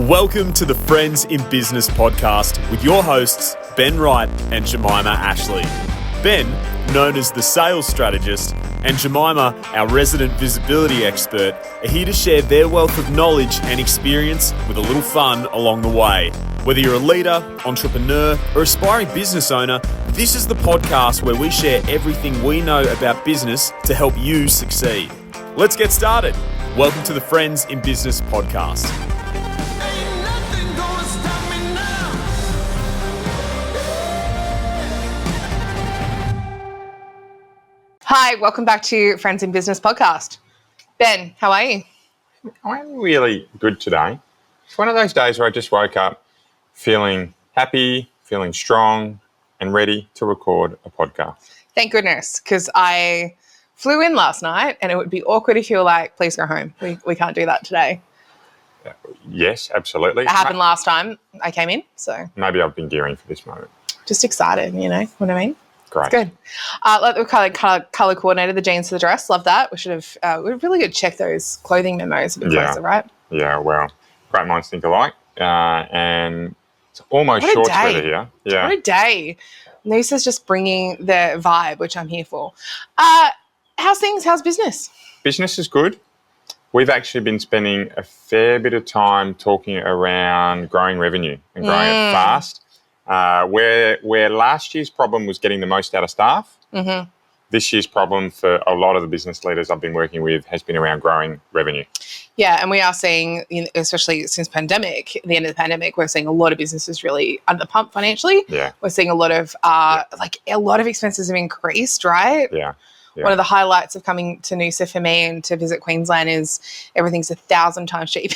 Welcome to the Friends in Business podcast with your hosts, Ben Wright and Jemimah Ashleigh. Ben, known as the sales strategist, and Jemimah, our resident visibility expert, are here to share their wealth of knowledge and experience with a little fun along the way. Whether you're a leader, entrepreneur, or aspiring business owner, this is the podcast where we share everything we know about business to help you succeed. Let's get started. Welcome to the Friends in Business podcast. Hi, welcome back to Friends in Business podcast. Ben, how are you? I'm really good today. It's one of those days where I just woke up feeling happy, feeling strong, and ready to record a podcast. Thank goodness, because I flew in last night and it would be awkward if you were like, please go home. We can't do that today. Yes, absolutely. It happened last time I came in, so. Maybe I've been gearing for this moment. Just excited, you know what I mean? Great. It's good. We color coordinated the jeans to the dress. Love that. We should have, we're really good to check those clothing memos a bit closer, right? Yeah, well, great minds think alike. And it's almost shorts weather here. Yeah. What a day. Nisa's just bringing the vibe, which I'm here for. How's things? How's business? Business is good. We've actually been spending a fair bit of time talking around growing revenue and growing it fast. Where last year's problem was getting the most out of staff, this year's problem for a lot of the business leaders I've been working with has been around growing revenue. Yeah, and we are seeing, especially since the end of the pandemic, we're seeing a lot of businesses really under the pump financially. Yeah. We're seeing a lot of a lot of expenses have increased, right? Yeah. Yeah. One of the highlights of coming to Noosa for me and to visit Queensland is everything's 1,000 times cheaper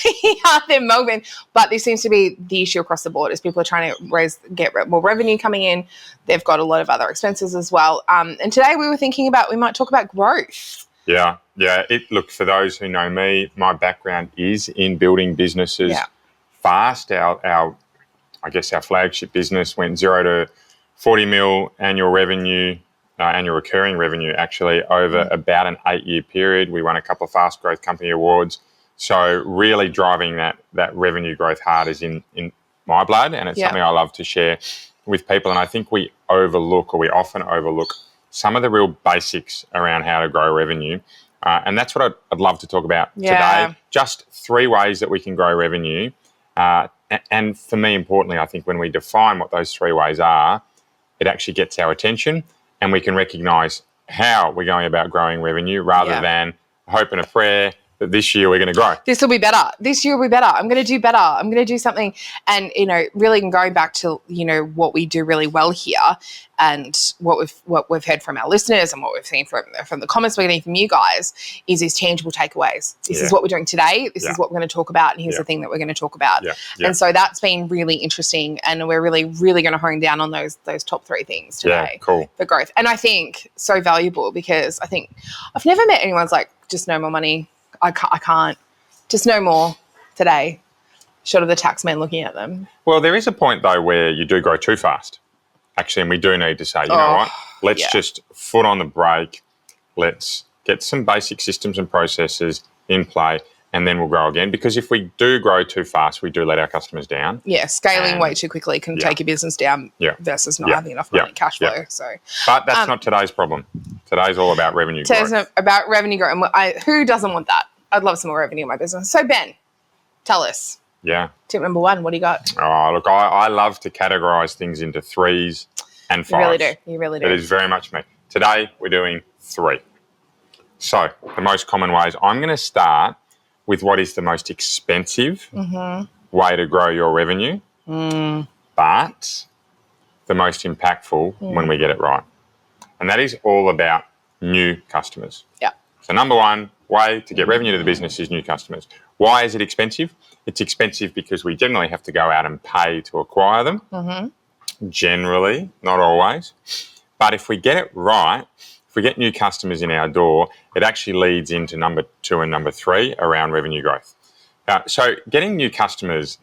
than Melbourne. But this seems to be the issue across the board as people are trying to get more revenue coming in. They've got a lot of other expenses as well. And today we were thinking we might talk about growth. Yeah. Look, for those who know me, my background is in building businesses fast. Our flagship business went 0 to 40 mil annual revenue. Annual recurring revenue actually over about an 8-year period. We won a couple of fast growth company awards. So really driving that revenue growth hard is in my blood, and it's something I love to share with people. And I think we often overlook some of the real basics around how to grow revenue. And that's what I'd love to talk about today. Just 3 ways that we can grow revenue. And for me, importantly, I think when we define what those 3 ways are, it actually gets our attention. And we can recognise how we're going about growing revenue rather than hope and a prayer that this year we're going to grow. This will be better. This year will be better. I'm going to do better. I'm going to do something. And, really going back to, what we do really well here and what we've heard from our listeners and what we've seen from the comments we're getting from you guys is these tangible takeaways. This is what we're doing today. This is what we're going to talk about. And here's the thing that we're going to talk about. And so that's been really interesting. And we're really, really going to hone down on those top 3 things today for growth. And I think so valuable because I think I've never met anyone's like, just no more money. I can't. Just no more today, short of the tax man looking at them. Well, there is a point, though, where you do grow too fast, actually, and we do need to say, you know what, let's just foot on the brake. Let's get some basic systems and processes in play, and then we'll grow again. Because if we do grow too fast, we do let our customers down. Yeah, scaling way too quickly can take your business down versus not having enough money, cash flow. Yeah. So, but that's not today's problem. Today's all about revenue growth. Today's about revenue growth. And who doesn't want that? I'd love some more revenue in my business. So, Ben, tell us. Yeah. Tip number 1, what do you got? Oh, look, I love to categorise things into 3s and 5s. You really do. You really do. It is very much me. Today, we're doing 3. So, the most common ways. I'm going to start with what is the most expensive way to grow your revenue, but the most impactful when we get it right. And that is all about new customers. Yeah. So number 1 way to get revenue to the business is new customers. Why is it expensive? It's expensive because we generally have to go out and pay to acquire them. Generally, not always. But if we get it right, if we get new customers in our door, it actually leads into number 2 and number 3 around revenue growth. So getting new customers,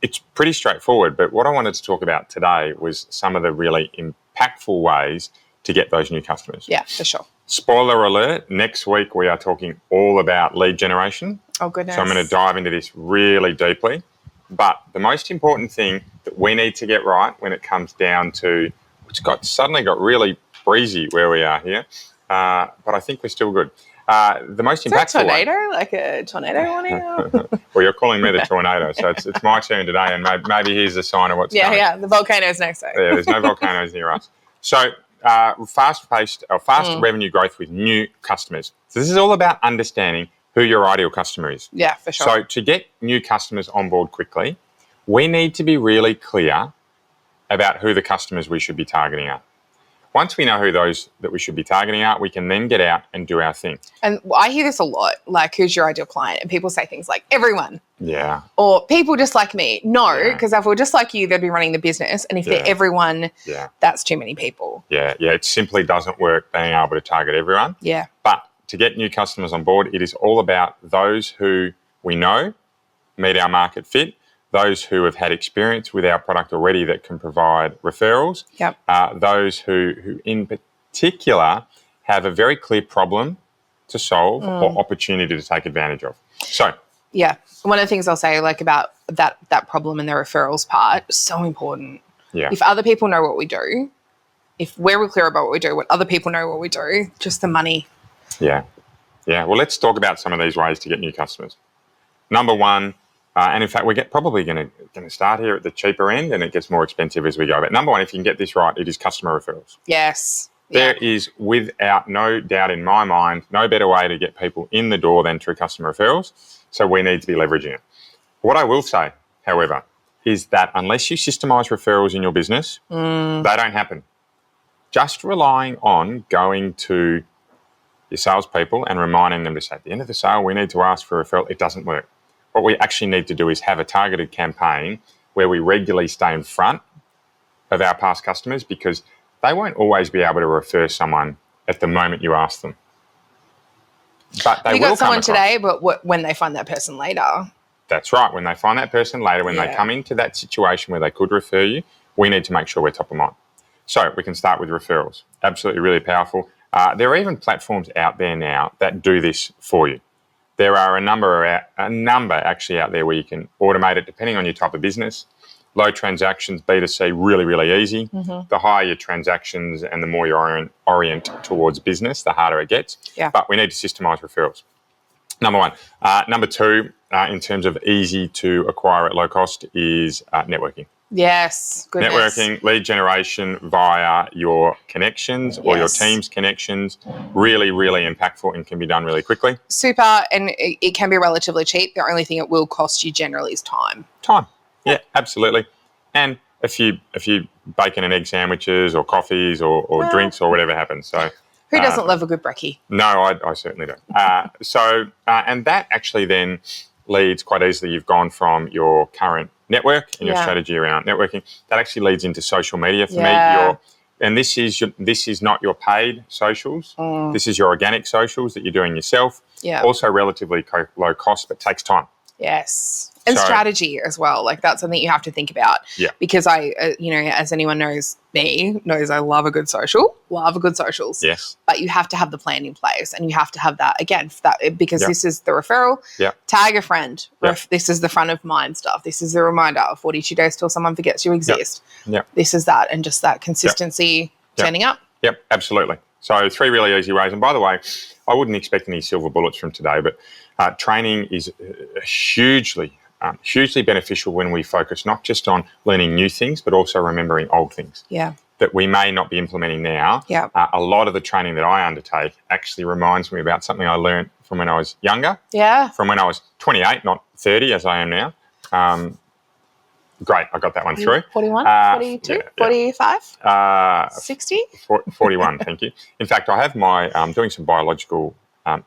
it's pretty straightforward, but what I wanted to talk about today was some of the really impactful ways to get those new customers. Yeah, for sure. Spoiler alert, next week we are talking all about lead generation. Oh, goodness. So I'm going to dive into this really deeply. But the most important thing that we need to get right when it comes down to, suddenly got really breezy where we are here, but I think we're still good. The most impactful tornado, like a tornado warning? Well, you're calling me the tornado, so it's my turn today, and maybe here's a sign of what's coming. Yeah, the volcano's next time. Yeah, there's no volcanoes near us. So fast revenue growth with new customers. So this is all about understanding who your ideal customer is. Yeah, for sure. So to get new customers on board quickly, we need to be really clear about who the customers we should be targeting are. Once we know who those that we should be targeting are, we can then get out and do our thing. And I hear this a lot, like, who's your ideal client? And people say things like, everyone. Yeah. Or people just like me. No, because if we're just like you, they'd be running the business. And if they're everyone, that's too many people. Yeah, it simply doesn't work being able to target everyone. Yeah. But to get new customers on board, it is all about those who we know meet our market fit, those who have had experience with our product already that can provide referrals, those who in particular have a very clear problem to solve or opportunity to take advantage of. So, yeah, one of the things I'll say, like, about that problem and the referrals part is so important. Yeah. If other people know what we do, if we're clear about what we do, when other people know what we do, just the money. Yeah. Well, let's talk about some of these ways to get new customers. Number one, and in fact, we're probably going to start here at the cheaper end, and it gets more expensive as we go. But number one, if you can get this right, it is customer referrals. Yes. There is, without no doubt in my mind, no better way to get people in the door than through customer referrals. So we need to be leveraging it. What I will say, however, is that unless you systemize referrals in your business, they don't happen. Just relying on going to your salespeople and reminding them to say, at the end of the sale, we need to ask for a referral, it doesn't work. What we actually need to do is have a targeted campaign where we regularly stay in front of our past customers, because they won't always be able to refer someone at the moment you ask them. But they will come across. You got someone today, but when they find that person later. That's right. When they find that person later, when they come into that situation where they could refer you, we need to make sure we're top of mind. So we can start with referrals. Absolutely really powerful. There are even platforms out there now that do this for you. There are a number actually out there where you can automate it depending on your type of business. Low transactions, B2C, really, really easy. The higher your transactions and the more you orient towards business, the harder it gets. Yeah. But we need to systemize referrals. Number one. Number two, in terms of easy to acquire at low cost, is networking. Yes, goodness. Networking, lead generation via your connections or your team's connections, really, really impactful and can be done really quickly. Super, and it can be relatively cheap. The only thing it will cost you generally is time. Yeah, absolutely. And a few bacon and egg sandwiches or coffees or drinks or whatever happens. So who doesn't love a good brekkie? No, I certainly don't. And that actually then leads quite easily. You've gone from your current network and your strategy around networking. That actually leads into social media for me. And this is not your paid socials. This is your organic socials that you're doing yourself. Yeah. Also relatively low cost, but takes time. Yes. And strategy as well. Like, that's something you have to think about. Yeah. Because as anyone knows I love a good social, love a good socials. Yes. But you have to have the plan in place, and you have to have that, again, because this is the referral. Yeah. Tag a friend. This is the front of mind stuff. This is the reminder of 42 days till someone forgets you exist. Yeah. This is that, and just that consistency turning up. Yep, absolutely. So 3 really easy ways. And by the way, I wouldn't expect any silver bullets from today, but training is hugely beneficial when we focus not just on learning new things, but also remembering old things that we may not be implementing now. Yeah. A lot of the training that I undertake actually reminds me about something I learned from when I was younger. Yeah. From when I was 28, not 30 as I am now. Great, I got that one through. 41, 42, 45, 60? 41, thank you. In fact, I have my doing some biological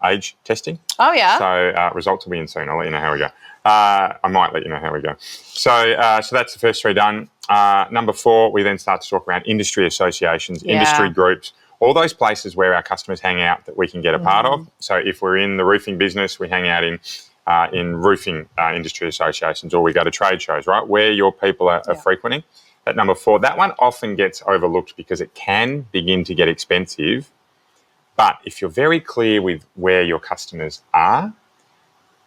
age testing. Oh, yeah. So results will be in soon. I'll let you know how we go. I might let you know how we go. So that's the first 3 done. Number 4, we then start to talk around industry associations, industry groups, all those places where our customers hang out that we can get a part of. So if we're in the roofing business, we hang out in roofing industry associations, or we go to trade shows, right, where your people are frequenting. At number 4, that one often gets overlooked because it can begin to get expensive. But if you're very clear with where your customers are,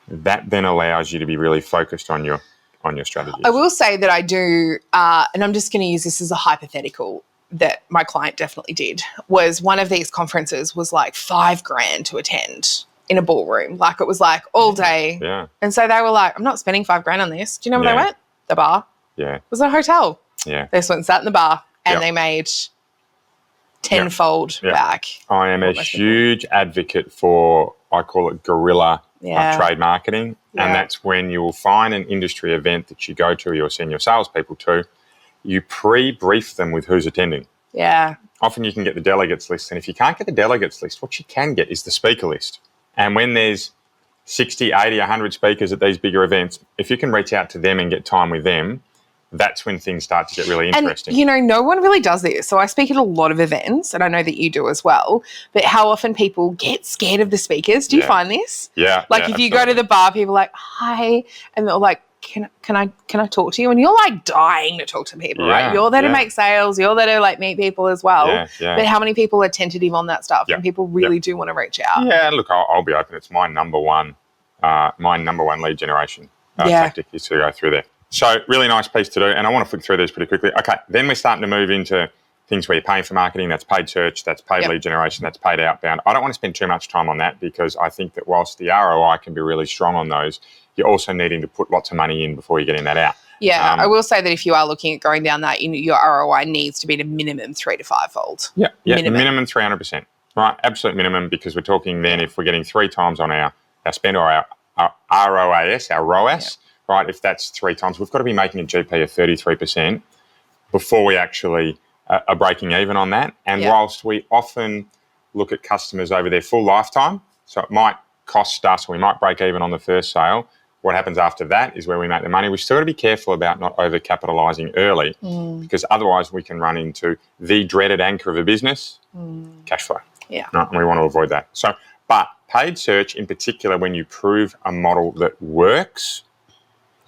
that then allows you to be really focused on your on your strategies. I will say that I do, and I'm just going to use this as a hypothetical, that my client definitely did, was one of these conferences was like $5,000 to attend in a ballroom. Like it was like all day. Yeah. And so they were like, I'm not spending $5,000 on this. Do you know where they went? The bar. Yeah. It was a hotel. Yeah. They just went and sat in the bar and they made tenfold back. I am a huge advocate for, I call it guerrilla trade marketing. Yeah. And that's when you will find an industry event that you go to, or you'll send your salespeople to, you pre-brief them with who's attending. Yeah. Often you can get the delegates list. And if you can't get the delegates list, what you can get is the speaker list. And when there's 60, 80, 100 speakers at these bigger events, if you can reach out to them and get time with them, that's when things start to get really interesting. And, you know, no one really does this. So I speak at a lot of events, and I know that you do as well, but how often people get scared of the speakers. Do you find this? Yeah. Like if you go to the bar, people are like, hi, and they're like, can I talk to you? And you're like dying to talk to people, right? You're there to make sales. You're there to like meet people as well. Yeah. But how many people are tentative on that stuff? And people really do want to reach out. Yeah, look, I'll be open. It's my number one lead generation tactic is to go through there. So really nice piece to do. And I want to flick through these pretty quickly. Okay, then we're starting to move into things where you're paying for marketing. That's paid search, that's paid lead generation, that's paid outbound. I don't want to spend too much time on that because I think that whilst the ROI can be really strong on those, you're also needing to put lots of money in before you're getting that out. Yeah, I will say that if you are looking at going down that, your ROI needs to be the minimum 3 to 5-fold. Yeah, minimum 300%. Right, absolute minimum, because we're talking then if we're getting 3 times on our spend or our ROAS, our ROAS, right, if that's 3 times, we've got to be making a GP of 33% before we actually are breaking even on that. And whilst we often look at customers over their full lifetime, so it might cost us, we might break even on the first sale, what happens after that is where we make the money. We've still got to be careful about not over-capitalising early because otherwise we can run into the dreaded anchor of a business, cash flow. Yeah. Right, and we want to avoid that. So, but paid search in particular, when you prove a model that works,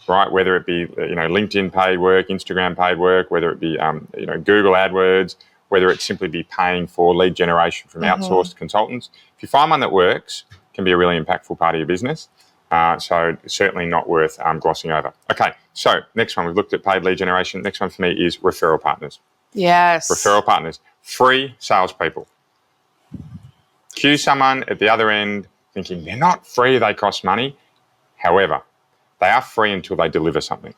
right, whether it be LinkedIn paid work, Instagram paid work, whether it be Google AdWords, whether it simply be paying for lead generation from outsourced consultants, if you find one that works, it can be a really impactful part of your business. So certainly not worth glossing over. Okay, so next one, we've looked at paid lead generation. Next one for me is referral partners. Yes. Referral partners, free salespeople. Cue someone at the other end thinking they're not free, they cost money. However, they are free until they deliver something.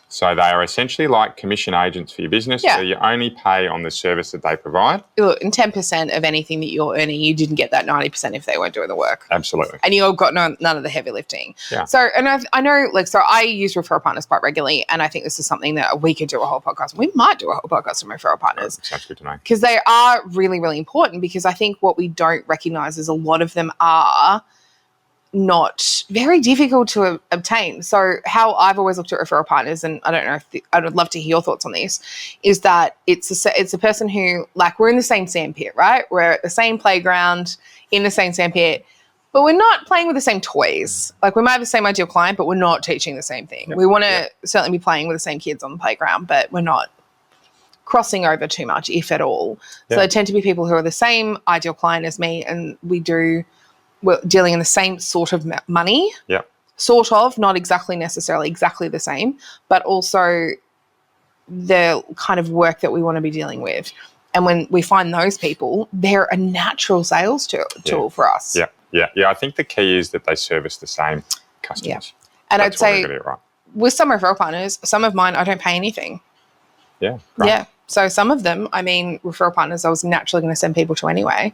So they are essentially like commission agents for your business. So you only pay on the service that they provide. Look, and 10% of anything that you're earning, you didn't get that 90% if they weren't doing the work. Absolutely. And you've got none of the heavy lifting. Yeah. So, and I know, so I use referral partners quite regularly, and I think this is something that we could do a whole podcast. We might do a whole podcast on referral partners. Sounds good to me. Because they are really, really important, because I think what we don't recognize is a lot of them are not very difficult to obtain. So how I've always looked at referral partners, and I don't know if I would love to hear your thoughts on this, is that it's a person who, like, we're in the same sandpit, right? We're at the same playground, in the same sandpit, but we're not playing with the same toys. Like, we might have the same ideal client, but we're not teaching the same thing. Yep. We want to certainly be playing with the same kids on the playground, but we're not crossing over too much, if at all. Yep. So they tend to be people who are the same ideal client as me, and we're dealing in the same sort of money. Yeah. Sort of, not exactly necessarily exactly the same, but also the kind of work that we want to be dealing with. And when we find those people, they're a natural sales tool for us. Yeah. I think the key is that they service the same customers. Yeah. And that's I'd say with some referral partners, some of mine, I don't pay anything. Yeah. Right. Yeah. So some of them, referral partners, I was naturally going to send people to anyway.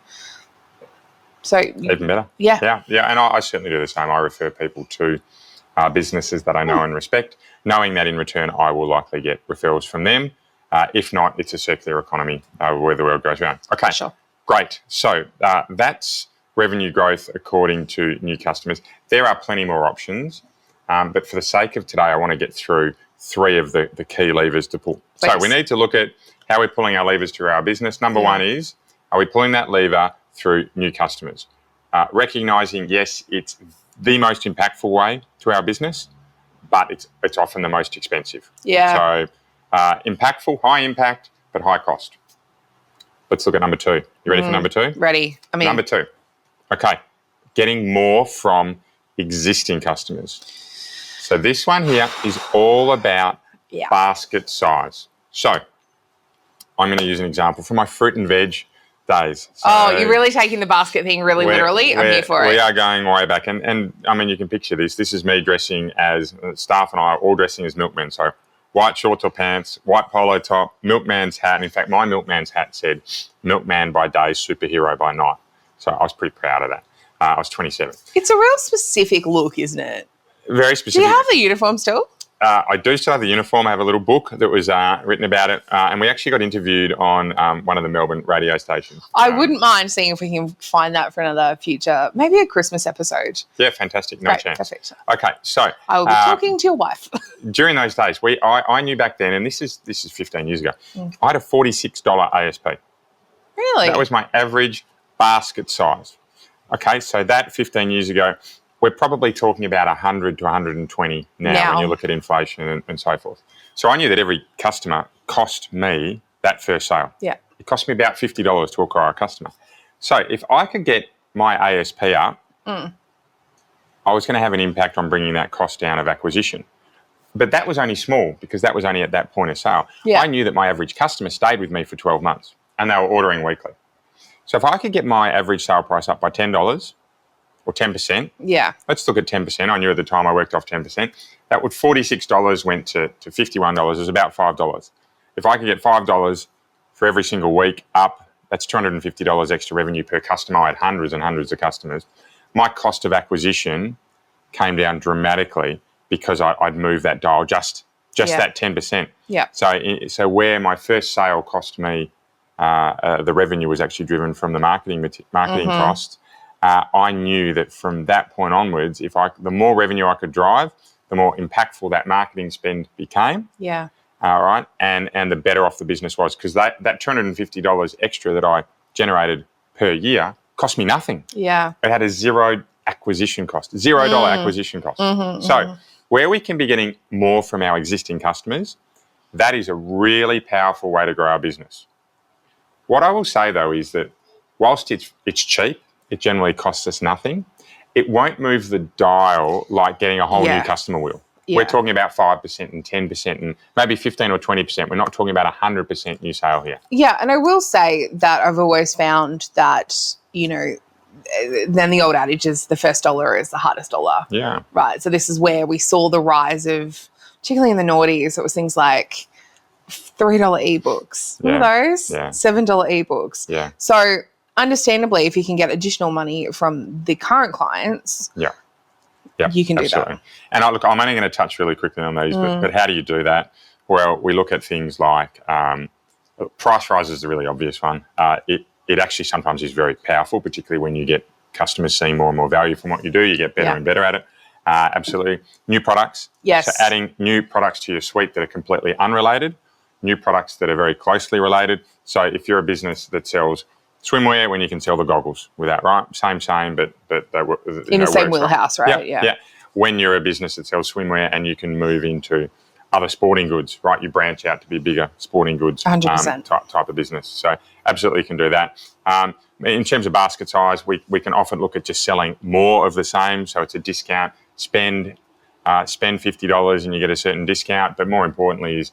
So even better. Yeah. And I certainly do the same. I refer people to businesses that I know and respect, knowing that in return I will likely get referrals from them. If not, it's a circular economy where the world goes around. Okay, sure. Great. So that's revenue growth according to new customers. There are plenty more options, but for the sake of today, I want to get through 3 of the key levers to pull. Please. So we need to look at how we're pulling our levers to our business. Number one is, are we pulling that lever through new customers? Recognising, yes, it's the most impactful way to our business, but it's often the most expensive. Yeah. So impactful, high impact, but high cost. Let's look at number 2. You ready for number 2? Ready. Number 2. Okay. Getting more from existing customers. So this one here is all about basket size. So I'm going to use an example from my fruit and veg days. So you're really taking the basket thing really literally. I'm here for it. We are going way back. And I mean, you can picture this. This is me dressing as, staff and I are all dressing as milkmen. So white shorts or pants, white polo top, milkman's hat. And in fact, my milkman's hat said, milkman by day, superhero by night. So I was pretty proud of that. I was 27. It's a real specific look, isn't it? Very specific. Do you have the uniform still? I do still have the uniform. I have a little book that was written about it. And we actually got interviewed on one of the Melbourne radio stations. I wouldn't mind seeing if we can find that for another future, maybe a Christmas episode. Yeah, fantastic. No chance. Perfect. Okay, so I will be talking to your wife. During those days, I knew back then, and this is 15 years ago, I had a $46 ASP. Really? That was my average basket size. Okay, so that 15 years ago, we're probably talking about 100 to 120 now when you look at inflation and so forth. So I knew that every customer cost me that first sale. Yeah. It cost me about $50 to acquire a customer. So if I could get my ASP up, I was going to have an impact on bringing that cost down of acquisition. But that was only small because that was only at that point of sale. Yeah. I knew that my average customer stayed with me for 12 months and they were ordering weekly. So if I could get my average sale price up by $10 or 10%, let's look at 10%. I knew at the time I worked off 10%. That would $46 went to $51. It was about $5. If I could get $5 for every single week up, that's $250 extra revenue per customer. I had hundreds and hundreds of customers. My cost of acquisition came down dramatically because I'd moved that dial just that 10%. Yeah. So where my first sale cost me, the revenue was actually driven from the marketing costs. I knew that from that point onwards, the more revenue I could drive, the more impactful that marketing spend became. Yeah. All right. And the better off the business was because that $250 extra that I generated per year cost me nothing. Yeah. It had a zero acquisition cost, $0 acquisition cost. So where we can be getting more from our existing customers, that is a really powerful way to grow our business. What I will say, though, is that whilst it's cheap, it generally costs us nothing. It won't move the dial like getting a whole new customer wheel. Yeah. We're talking about 5% and 10% and maybe 15 or 20%. We're not talking about 100% new sale here. Yeah, and I will say that I've always found that, then the old adage is the first dollar is the hardest dollar. Yeah. Right. So this is where we saw the rise of, particularly in the noughties, it was things like $3 ebooks. Remember those? Yeah. $7 ebooks. Yeah. So understandably, if you can get additional money from the current clients, you can do that. And I'm only going to touch really quickly on these, but how do you do that? Well, we look at things like price rise is the really obvious one. It actually sometimes is very powerful, particularly when you get customers seeing more and more value from what you do. You get better and better at it. Absolutely. New products. Yes. So adding new products to your suite that are completely unrelated, new products that are very closely related. So if you're a business that sells swimwear, when you can sell the goggles with that, right? Same, but they were in the same wheelhouse, right? Yeah. When you're a business that sells swimwear and you can move into other sporting goods, right? You branch out to be bigger sporting goods 100%. Type of business. So absolutely can do that. In terms of basket size, we can often look at just selling more of the same. So it's a discount. Spend $50 and you get a certain discount. But more importantly is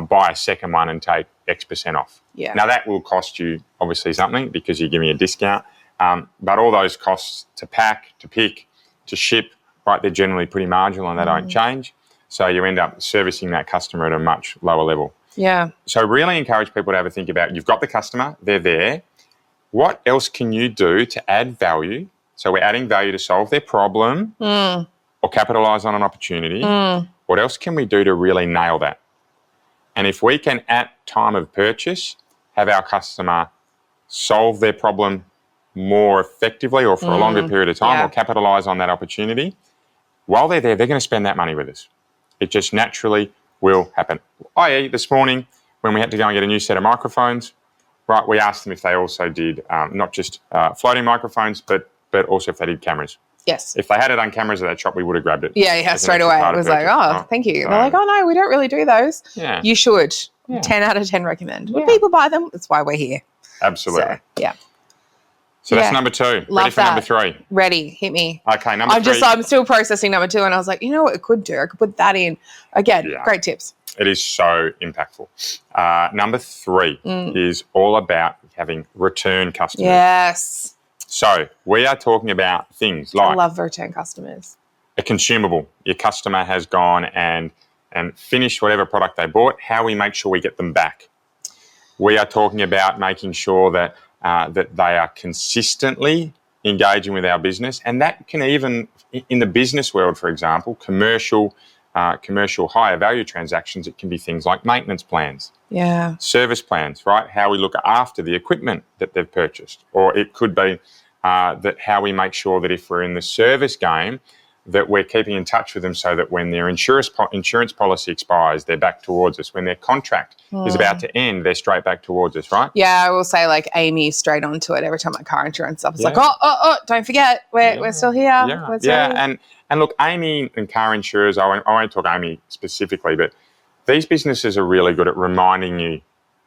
buy a second one and take X% off. Yeah. Now that will cost you obviously something because you're giving a discount. But all those costs to pack, to pick, to ship, right, they're generally pretty marginal and they don't change. So you end up servicing that customer at a much lower level. Yeah. So really encourage people to have a think about, you've got the customer, they're there. What else can you do to add value? So we're adding value to solve their problem or capitalise on an opportunity. What else can we do to really nail that? And if we can, at time of purchase, have our customer solve their problem more effectively or for a longer period of time or capitalise on that opportunity, while they're there, they're going to spend that money with us. It just naturally will happen. I.e., this morning, when we had to go and get a new set of microphones, right, we asked them if they also did not just floating microphones, but also if they did cameras. Yes. If they had it on cameras at that shop, we would have grabbed it. Yeah, straight away. It was like, thank you. So, they're like, oh, no, we don't really do those. Yeah. You should. 10 out of 10 recommend. When people buy them, that's why we're here. Absolutely. So, yeah. So that's number 2. Love Ready for that. number 3? Ready. Hit me. Okay, number 3. I'm still processing number 2, and I was like, you know what it could do? I could put that in. Again, great tips. It is so impactful. Number 3 is all about having return customers. Yes. So we are talking about things like... I love return customers. A consumable. Your customer has gone and finished whatever product they bought. How we make sure we get them back. We are talking about making sure that that they are consistently engaging with our business, and that can even, in the business world, for example, commercial higher value transactions, it can be things like maintenance plans, service plans, right? How we look after the equipment that they've purchased, or it could be that how we make sure that if we're in the service game, that we're keeping in touch with them so that when their insurance policy expires, they're back towards us. When their contract is about to end, they're straight back towards us, right? Yeah, I will say, like, Amy straight onto it every time my car insurance stuff is like, oh, don't forget, we're still here. And look, Amy and car insurers, I won't talk Amy specifically, but these businesses are really good at reminding you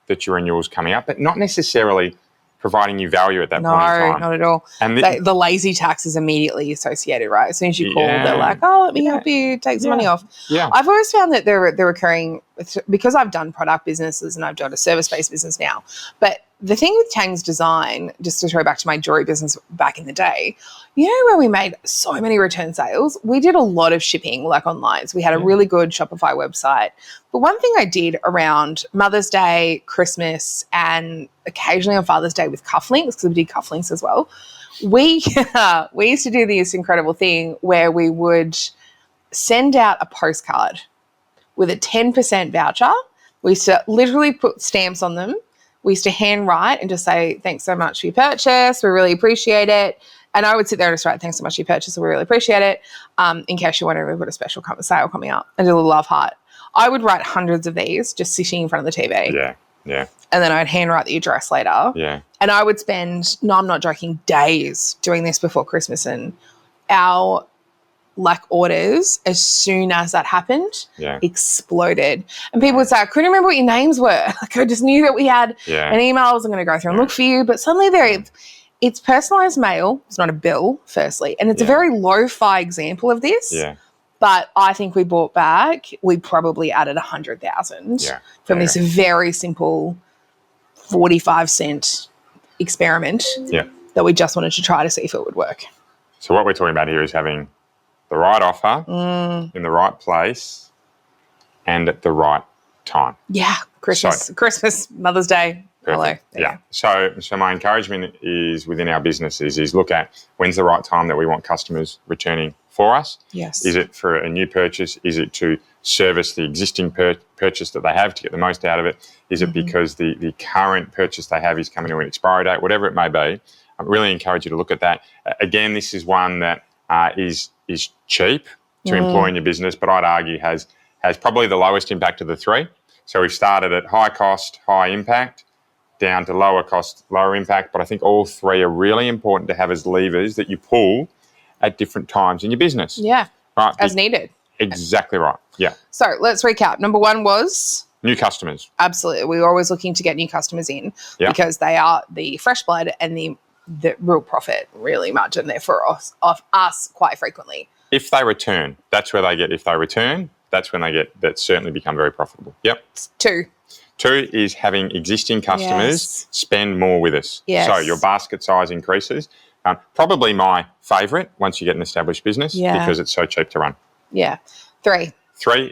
that your renewal's coming up, but not necessarily providing you value at that point in time. No, not at all. And the lazy tax is immediately associated, right? As soon as you call, they're like, oh, let me help you take some money off. Yeah. I've always found that they're recurring, because I've done product businesses and I've done a service-based business now. But the thing with Tang's Design, just to throw back to my jewelry business back in the day, you know, where we made so many return sales, we did a lot of shipping, like online. So we had a really good Shopify website. But one thing I did around Mother's Day, Christmas, and occasionally on Father's Day with cufflinks, because we did cufflinks as well, we used to do this incredible thing where we would send out a postcard with a 10% voucher. We used to literally put stamps on them. We used to handwrite and just say, thanks so much for your purchase. We really appreciate it. And I would sit there and just write, thanks so much for your purchase. We really appreciate it. In case you're wondering, we've got a special sale coming up. And do a little love heart. I would write hundreds of these just sitting in front of the TV. Yeah. And then I'd handwrite the address later. Yeah. And I would spend, no, I'm not joking, days doing this before Christmas. And our orders, as soon as that happened, exploded. And people would say, I couldn't remember what your names were. Like, I just knew that we had an email. I wasn't going to go through and look for you. But suddenly it's personalised mail. It's not a bill, firstly. And it's a very lo-fi example of this. Yeah. But I think we probably added 100,000 from this very simple 45-cent experiment that we just wanted to try to see if it would work. So what we're talking about here is having the right offer in the right place and at the right time. Yeah, Christmas, Mother's Day. Perfect. Hello. Yeah. So my encouragement is within our businesses is look at when's the right time that we want customers returning for us. Yes. Is it for a new purchase? Is it to service the existing purchase that they have to get the most out of it? Is it because the current purchase they have is coming to an expiry date? Whatever it may be, I really encourage you to look at that. Again, this is one that is cheap to employ in your business, but I'd argue has probably the lowest impact of the 3. So we've started at high cost, high impact, down to lower cost, lower impact. But I think all 3 are really important to have as levers that you pull at different times in your business. Yeah, right. As needed. Exactly right. Yeah. So let's recap. Number 1 was? New customers. Absolutely. We're always looking to get new customers in because they are the fresh blood and the real profit really margin there for us quite frequently. If they return, that's where they get. If they return, that's when they get. That certainly become very profitable. Yep. 2 is having existing customers spend more with us. Yes. So your basket size increases. Probably my favourite once you get an established business because it's so cheap to run. Yeah. 3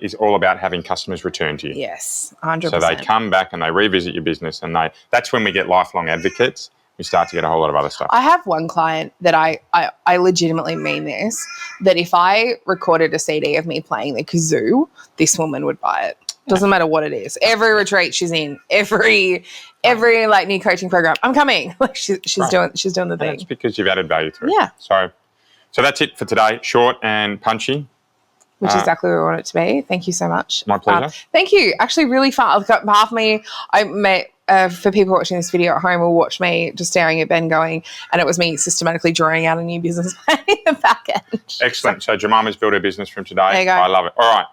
is all about having customers return to you. Yes, 100%. So they come back and they revisit your business, and that's when we get lifelong advocates. We start to get a whole lot of other stuff. I have one client that I legitimately mean this, that if I recorded a CD of me playing the kazoo, this woman would buy it. Doesn't matter what it is. Every retreat she's in, every like new coaching program, I'm coming. Like she's doing the thing. That's because you've added value to it. Yeah. So that's it for today. Short and punchy. Which is exactly what we want it to be. Thank you so much. My pleasure. Thank you. Actually, really fun. On behalf of me, for people watching this video at home will watch me just staring at Ben going, and it was me systematically drawing out a new business plan in the back end. Excellent. So Jemimah's built her business from today. There you go. I love it. All right.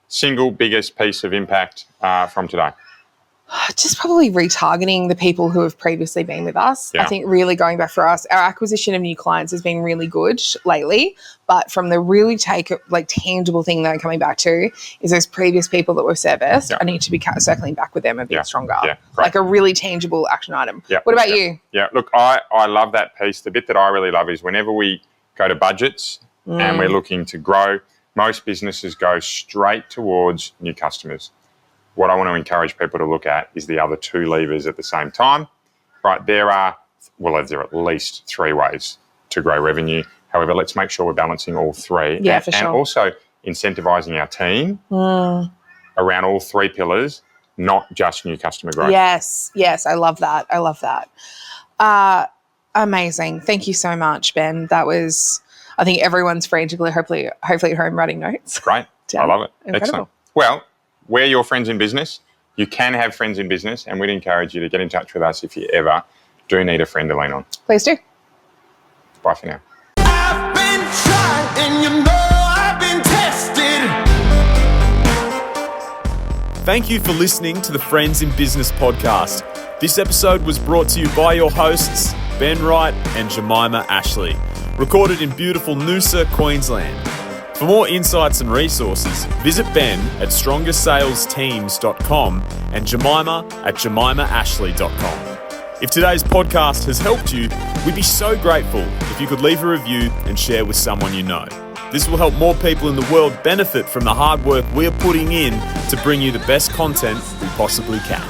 Single biggest piece of impact from today. Just probably retargeting the people who have previously been with us. Yeah. I think really going back for us, our acquisition of new clients has been really good lately. But from the really tangible thing that I'm coming back to is those previous people that were serviced. Yeah. I need to be circling back with them a bit stronger. Yeah, great. Like a really tangible action item. Yeah. What about you? Yeah, look, I love that piece. The bit that I really love is whenever we go to budgets and we're looking to grow, most businesses go straight towards new customers. What I want to encourage people to look at is the other two levers at the same time. Right, there are at least 3 ways to grow revenue. However, let's make sure we're balancing all 3. Yeah, for sure. And also incentivizing our team around all 3 pillars, not just new customer growth. Yes, I love that. Amazing. Thank you so much, Ben. That was, I think everyone's frantically, hopefully at home writing notes. Great. I love it. Incredible. Excellent. Well, we're your friends in business. You can have friends in business, and we'd encourage you to get in touch with us if you ever do need a friend to lean on. Please do. Bye for now. I've been tried and you know I've been tested. Thank you for listening to the Friends in Business podcast. This episode was brought to you by your hosts, Ben Wright and Jemimah Ashleigh, recorded in beautiful Noosa, Queensland. For more insights and resources, visit Ben at strongersalesteams.com and Jemimah at jemimahashleigh.com. If today's podcast has helped you, we'd be so grateful if you could leave a review and share with someone you know. This will help more people in the world benefit from the hard work we're putting in to bring you the best content we possibly can.